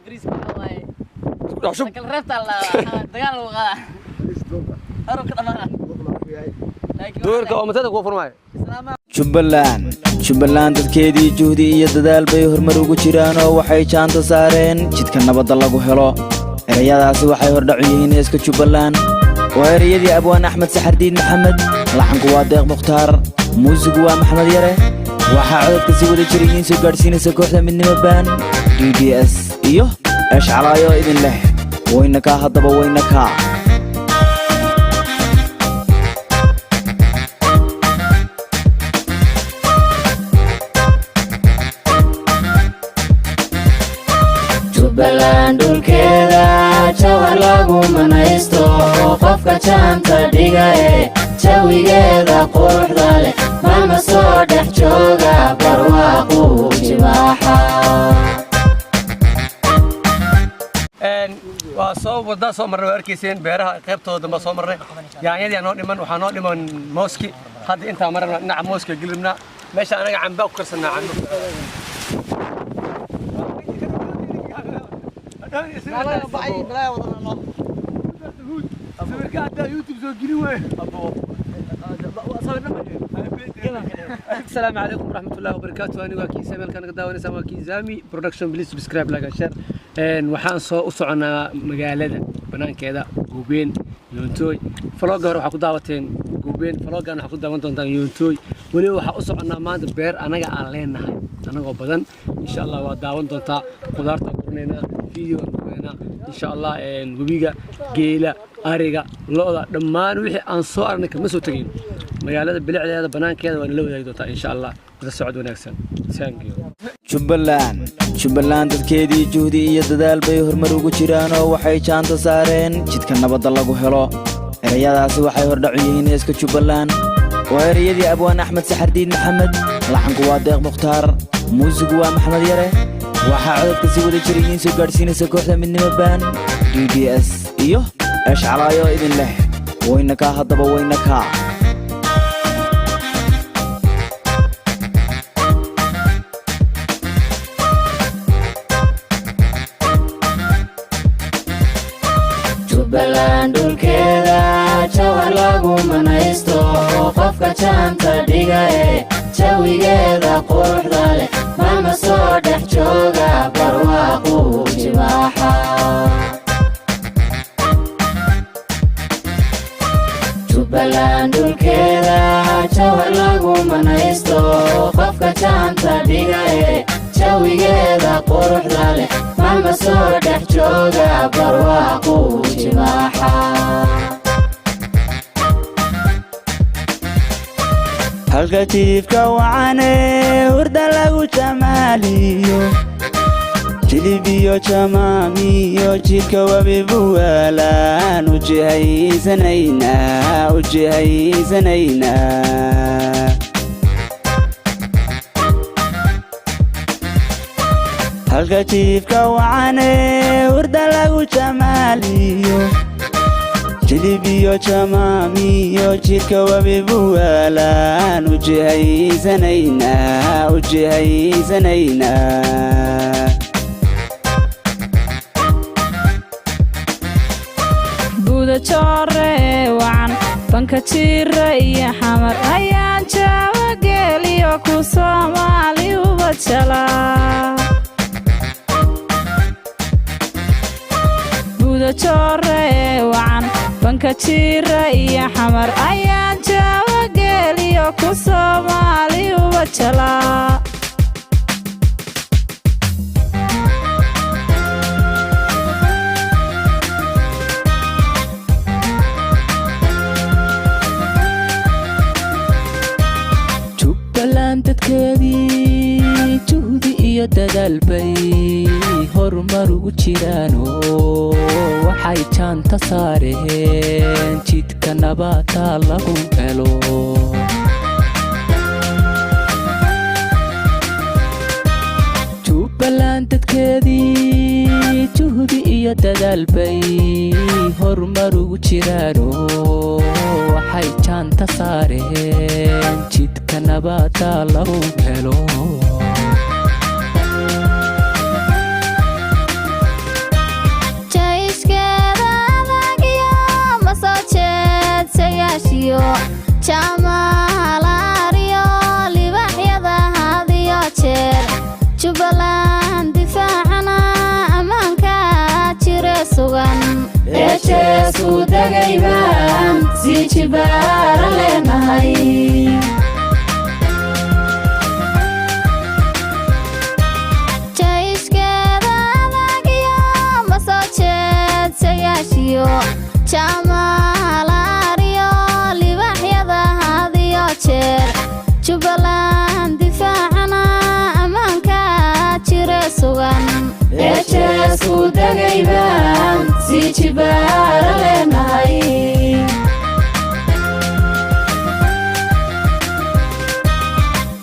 بريس والله لكن رفت دجال وغلا أروح كده معنا دورك أو متى تقول فرماي Jubbaland dadkeedii juhdi iyo dadaal bay horumar ugu jiraan oo waxay jaanta saareen jidka nabadda lagu helo erayadaasi waxay hordhac u yihiin heeska Jubbaland waa erayadii Abwaan Axmed Saxardiid Maxamed laxanku waa Deeq Mukhtaar muusigu waa Maxamed Yare waxaa codadka si wada jiriin soo gaarsiinaysa kooxda midnimo baan DDS iyo ashcalaayo idin leh wayna ka hadaba wayna ka Jubbaland dulkeeda jawhar lagu manaysto qofka jaanta dhigaye jawigeeda quruxda leh maalma soo dhex jooga barwaaqu jibaaxa waa soo wada soo marnay arkiiseen beeraha qaybtooda ma soo marnay yaanyadii aan noo dhiman waxaa noo dhiman mooski hadda inta marna dhinaca mooska gilibna meesha anaga camba ku karsanaa camba السلام عليكم ورحمة الله وبركاته. أنا واكي سامي كان قداوي نسمع واكي زامي برودكشن بليز سبسكرايب لايك شير. وحان صعنا مقالة بنان كذا جوبين يونتوي فلوجر وحكو دعوتين جوبين فلوجر أنا حكو دعوتين تان يونتوي ولو حقصنا ما دبر أنا قاعلين هاي أنا قبضن إن شاء الله ودعوتين تا قدرت أقولنا فيديو أقولنا إن شاء الله جوبيجا جيلا أريجا لا دمان وحي أنصار إنك مسوتين مقالة بلع هذا بنان كذا ونلو ذا إن شاء الله السعود ونكسن ثانك يو Jubbaland dadkeedii juhdi iyo dadaal bay horumar ugu jiraan oo waxay jaanta saareen jidka nabadda lagu helo erayadaasi waxay hordhac u yihiin heeska Jubbaland waa erayadii Abwaan Axmed Saxardiid Maxamed laxanku waa Deeq Mukhtaar muusigu waa Maxamed Yare waxaa codadka si wada jiriin soo gaarsiinaysa kooxda midnimo baan DDS iyo ashcalaayo idin leh wayna ka hadaba wayna ka Jubbaland dulkeeda jawhar lagu manaysto qofka jaanta dhigaye jawigeeda quruxda leh maalma soo dhex jooga barwaaqu jibaaxa Jubbaland dulkeeda jawhar lagu manaysto qofka jaanta dhigaye jawigeeda quruxda leh maalma soo dhex jooga barwaaqu jibaaxa halka tiifka wacane hurda lagu jamaaliyo jilibiyo jamaamiyo jidka wabi buwaalaan u jihaysanayna halka tiifka wacane hurda lagu jamaaliyo jilibiyo jamaamiyo jidka wabi buwaalaan u jihaysanayna buuda joore wacan banka jira iyo xamar ayaan jawa geeliyo ku Soomaali uba jala buuda joore wacan banka jira iyo xamar ayaan jawa geeliyo ku Soomaali uba jala Jubbaland dadkeedii juhdi iyo dadaal bay horumar ugu jiraan oo waxay jaanta saareen jidka nabadda lagu helo Jubbaland dadkeedii juhdi iyo dadaal bay horumar ugu jiraan oo waxay jaanta saareen jidka nabadda lagu helo sayaashiyo jaamalaariyo libaxyada hadiyo jeer Jubbaland difaacana ammaanka jira sugan eejeesku dagaybaan si jibaara leenahay jaishkeeda adagiyo ma soo jeed sayaashiyo jaamalaariyo libaxyada hadiyo jeer Jubbaland difaacana ammaanka jira sugan eejeesku dagaybaan si jibaara leenahay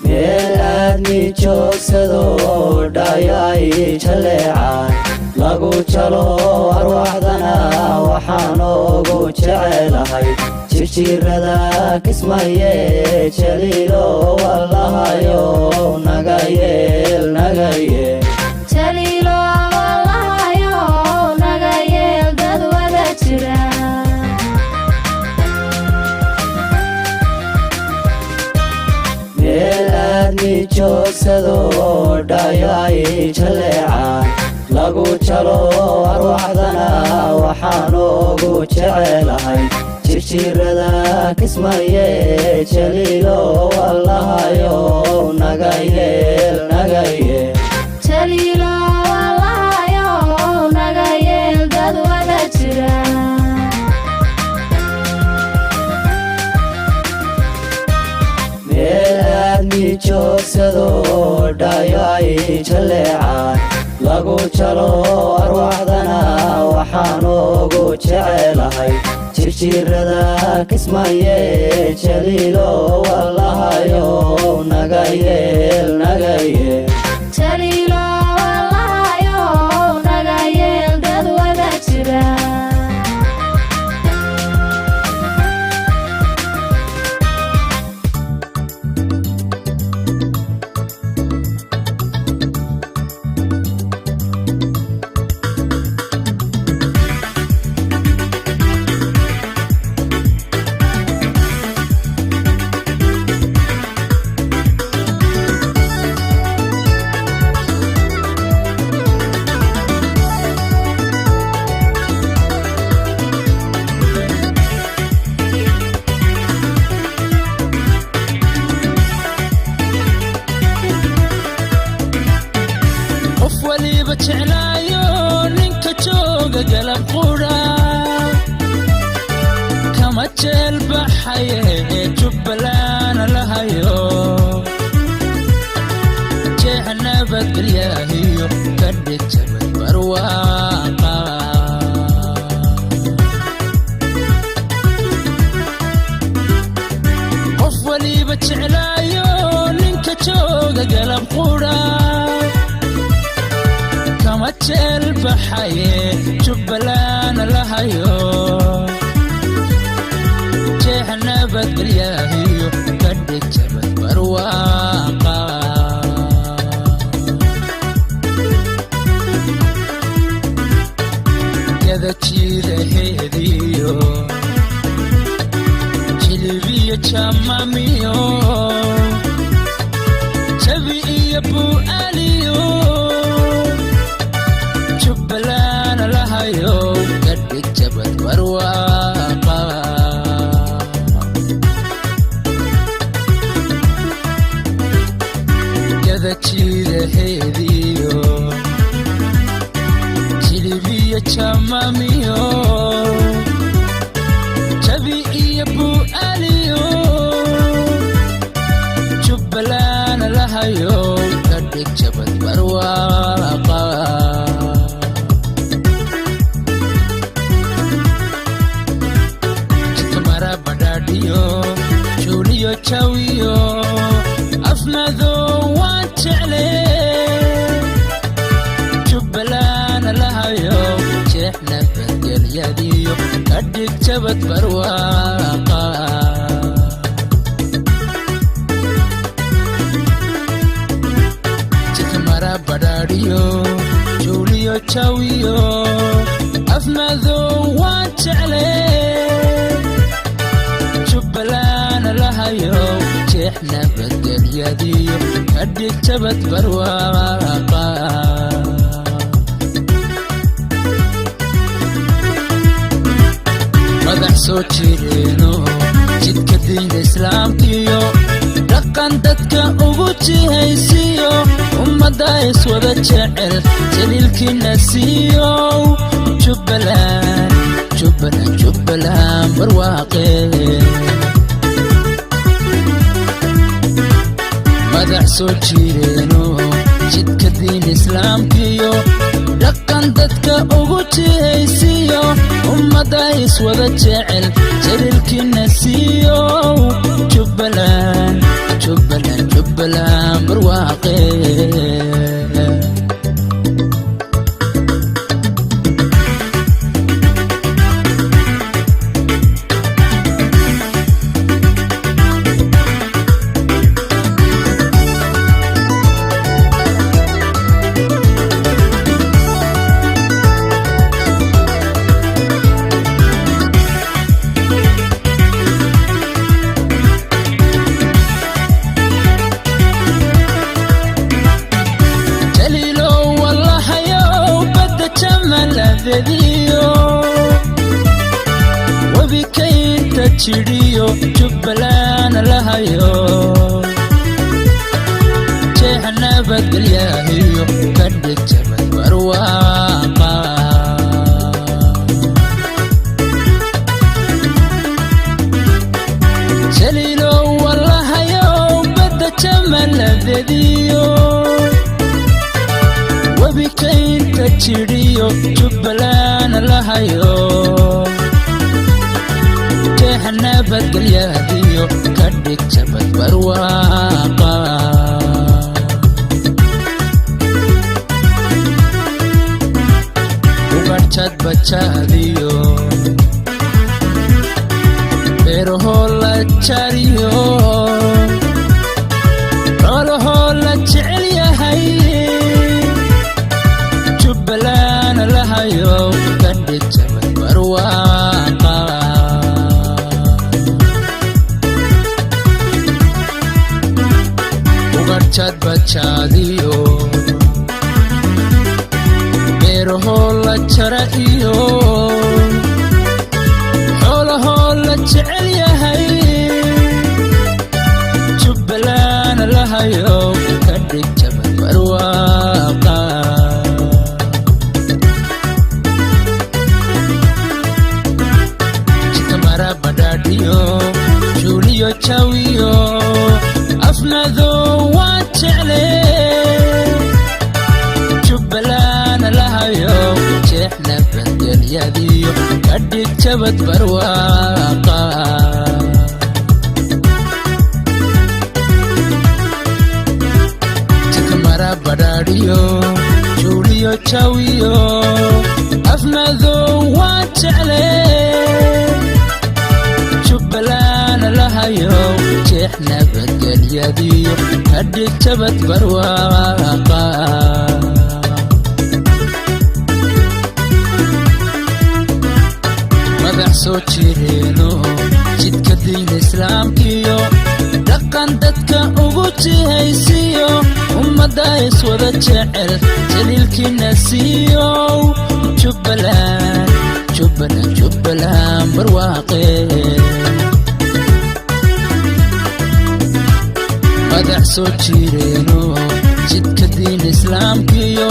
meel aadmi joogsado dhayo ay jaleecaan lagu jalo arwaaxdana waxaan ugu jecelahay jirjirada kismaye jaliilo wallahayo naga yeel jaliilo wallahayo naga yeel dad wada jira meel aadmi joogsado dhayo ay jaleecaan lagu jalo arwaaxdana waxaan ugu jecelahay jirjirada kismaye jaliilo wallahayo naga yeel jaliilo wallahayo naga yeel dad wada jira meel aadmi joogsado dhayo ay jaleecaan lagu jalo arwaaxdana waxaan ugu jecelahay jirjirada kismaye jaliilo wallahayo naga yeel jaliilo wallahayo naga yeel dad wada jira jeclaayo ninka jooga galab qura kama jeel baxaye Jubbaland lahayo jeex nabadgelyahiyo ka dhigtay barwaaqa qof waliba jeclaayo ninka jooga galab qura kama jeel baxaye Jubbaland lahayo jeex nabadgelyahiyo ka dhigtay barwaaqa yada jiidaheediyo jilibiyo jamamiyo jabi iyo bu'aaliyo Jubbaland lahayo ka dhigtay barwaaqa yada jiidaheediyo jilibiyo jamamiyo jabi iyo bu'aaliyo Jubbaland lahayo ka dhigtay barwaaqa Julio Chawiyo afnado waan jecle Jubbaland lahayo jeex nabadgelyadiyo ka dhigtay barwaaqa Jikmara badadiyo Julio Chawiyo afnado waan jecle lahayo jeexna badbaadiyadiyo kadhig jabad barwaaqa madax soo jireeno jidka diinta islaamkiyo dhaqan dadka ugu jihaysiyo ummadda iswada jecel jaliilkiina siiyow jubbaland jubbaland jubbaland barwaaqe madax soo jireeno jidka diinta islaamkiyo dhaqan dadka ugu jihaysiyo ummadda iswada jecel jaliilkiina siiyow jubbaland jubbaland jubbaland barwaaqe wabikaynta jidhiyo jubbaland lahayo jeexa nabadgelyahiyo kadhig jabad barwaaqa jaliilow walahayo badda jamaladeediyo wabikaynta jidhiyo jubbaland lahayo jeexa nabadgelyahiyo kadhig jabad barwaaqa ugarjad bajaadiyo beerahoo la jariyo xoolahoo la jecel yahay jubbaland lahayo kadhig jabad barwaaqa ugarjad bajaadiyo beerahoo la jara iyo xoolahoo la jecel yahay jubbaland lahayo kadhig jabad barwaaqa juuliyo jawiyo afnado waa jecle jubbaland lahayo jeexna badgelyadiyo kadhig jabad barwaaqa jikamara badhaadhiyo juuliyo jawiyo afnado waa jecle jubbaland lahayo jeexna badgelyadiyo kadhig jabad barwaaqa madax soo jireeno jidka diinta islaamkiyo dhaqan dadka ugu jihaysiyo ummadda iswada jecel jaliilkiina siiyow jubbaland jubbaland jubbaland barwaaqe madax soo jireeno jidka diinta islaamkiyo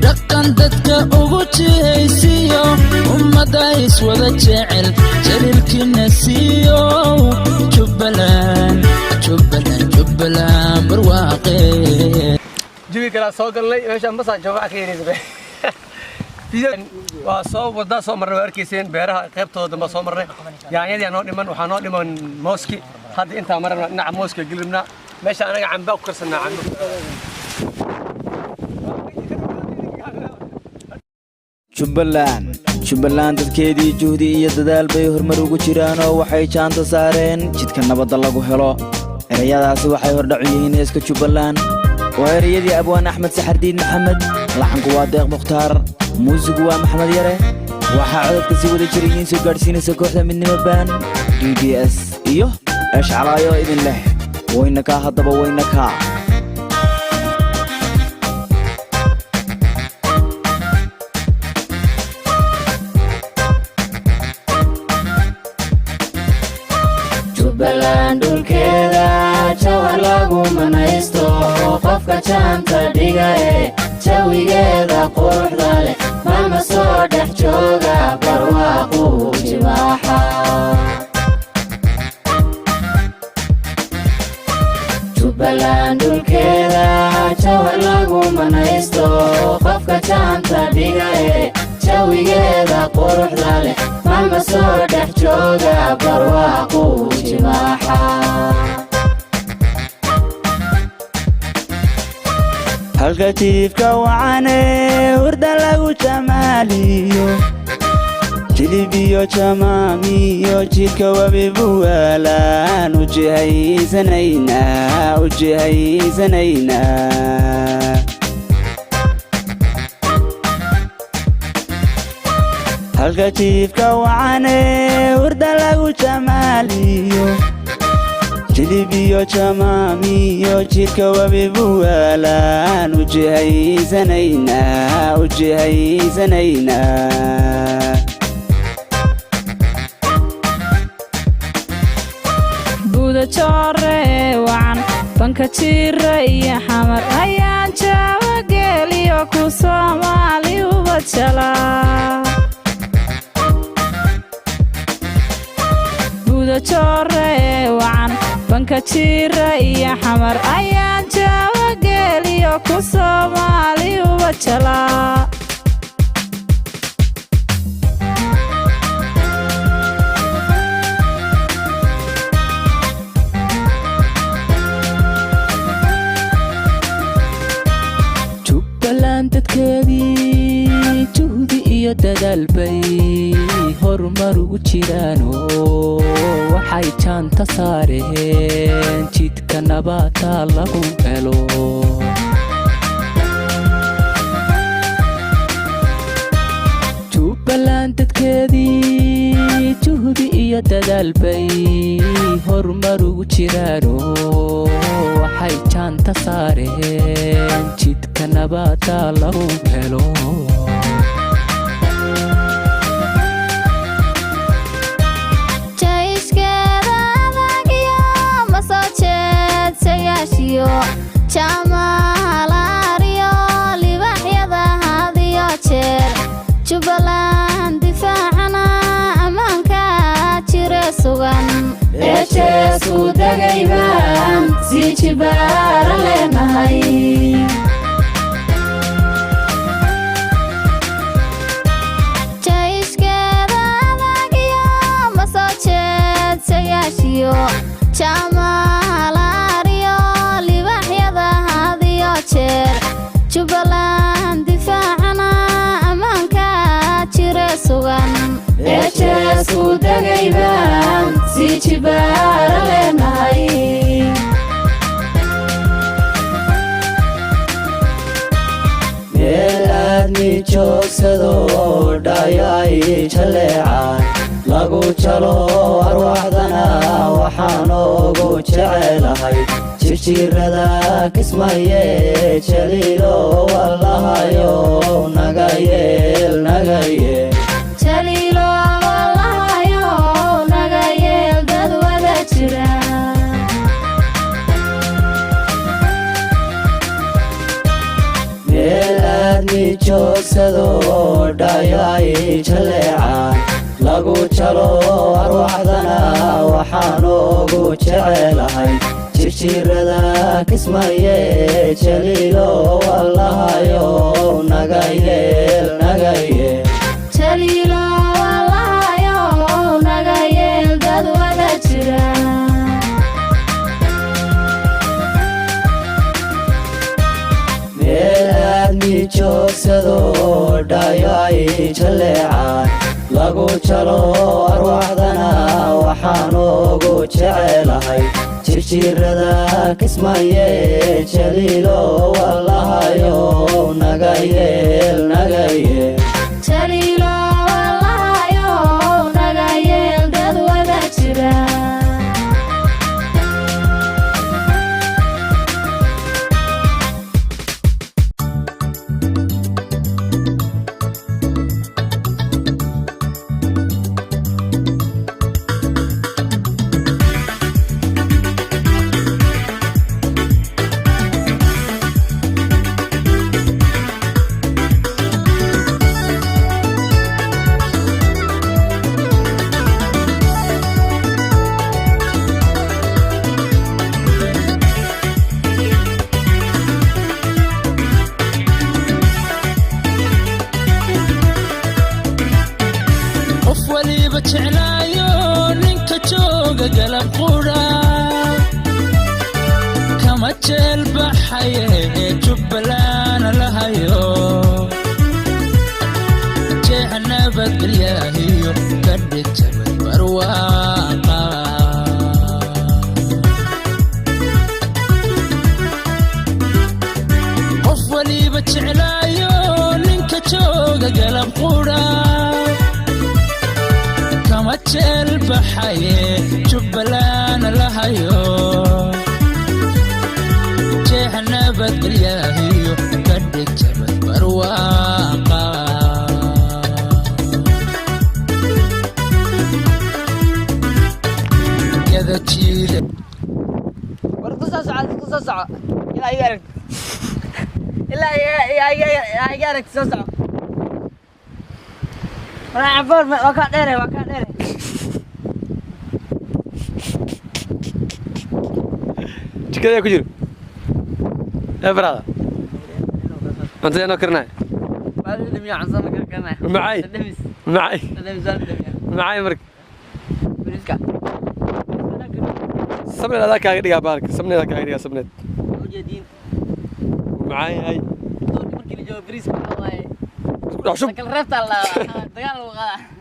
dhaqan dadka ugu jihaysiyo ummadda iswada jecel jaliilkiina siiyow jubbaland jubbaland jubbaland barwaaqe jawi kala soo galnay meeshaan basaan jooga ka yeerisay waa soo wada soo marnay arkiiseen beeraha qaybtooda ma soo marnay yaanyadii noo dhiman waxa noo dhiman mooski hadda inta marna dhinaca mooska gilibna meesha anaga camba ku karsanaa camba jubbaland dadkeedii juhdi iyo dadaal bay horumar ugu jiraan oo waxay jaanta saareen jidka nabadda lagu helo erayadaasi waxay hordhacu yihiin heeska jubbaland waa erayadii abwaan axmed saxardiid maxamed laxanku waa deeq mukhtaar muusigu waa maxamed yare waxaa codadka si wada jira idiin soo gaadhsiinaysa kooxda midnimo baan DBS iyo اشعلايو إذن له وينكا هضبا وينكا Jubbaland dhulkeeda jawhar lagu manaysto qofka jaanta dhigaye jawigeeda quruxda leh maalma soo dhex jooga barwaaqu jibaaxa Jubbaland dhulkeeda jawhar lagu manaysto qofka jaanta dhigaye jawigeeda quruxda leh maalma soo dhex jooga barwaaqu jibaaxa halka tiifka wacane hurda lagu jamaaliyo jilibiyo jamaamiyo jidka wabibuwaalaan ujihaysanayna halka tiifka wacane hurda lagu jamaaliyo jilibiyo jamaamiyo jidka wabibuwaalaan ujihaysanayna buuda joore wacan banka jira iyo xamar ayaan jaawa geeliyo ku soomaali uba jala buuda joore wacan banka jira iyo xamar ayaan jaawa geeliyo ku soomaali uba jala dadkeedii juhdi iyo dadaal bay horumar ugu jiraano waxay jaanta saareen jidka nabadda lagu helo Jubbaland dadkeedii juhdi iyo dadaal bay horumar ugu jiraano waxay jaanta saareen jidka nabadda lagu helo jayskeeda adag iyo ma soo jeedsayaashiyo jaamalaariyo libaxyada hadiyo jeer Jubbaland difaacana ammaanka jire sugan eejeesu dagaybaan si jibaara leenahay jayskeeda adag iyo ma soo jeedsayaashiyo jaamalaariyo libaxyada hadiyo jeer Jubbaland difaacana ammaanka jire sugan eejeesu dagaybaan si jibaara leenahay meel aadmi joogsado dhayo ay jaleecaan lagu jalo arwaaxdana waxaan ugu jecelahay jirjirada kismaye jaliilo wallahayo naga yeel jaliilo wallahayo naga yeel dad wada jira meel aadmi joogsado dhayo ay jaleecaan lagu jalo arwaaxdana waxaan ugu jecelahay jirjirada kismaye jaliilo wallahayo naga yeel jaliilo wallahayo naga yeel dad wada jira meel aadmi joogsado dhayo ay jaleecaan lagu jalo arwaaxdana waxaan ugu jecelahay jirjirada kismaye jaliilo wallahayo naga yeel jaliilo wallahayo naga yeel dad wada jira waliba jeclaayo ninka jooga galab qura kama jeel baxaye jubbaland lahayo jeehanabad bilaahiyo kadhigtabad barwaaqa qof waliba jeclaayo ninka jooga galab qura kama jeel baxaye jubbaland lahayo jeehanabad bilaahiyo kadhigtabad barwaaqa قصص إلا يارك إلا يارك قصص أنا عفور وكان ديري كذا كجير يا برادة أنت أنا كرناي ما لم يعصم كرناي معي مرك بريسكا سمني هذا كاغي دغا بارك سمني هذا كاغي دغا سمني وجدين معاي هاي مركي اللي جو بريسكا والله شوف لكن رفت الله دغال وغلا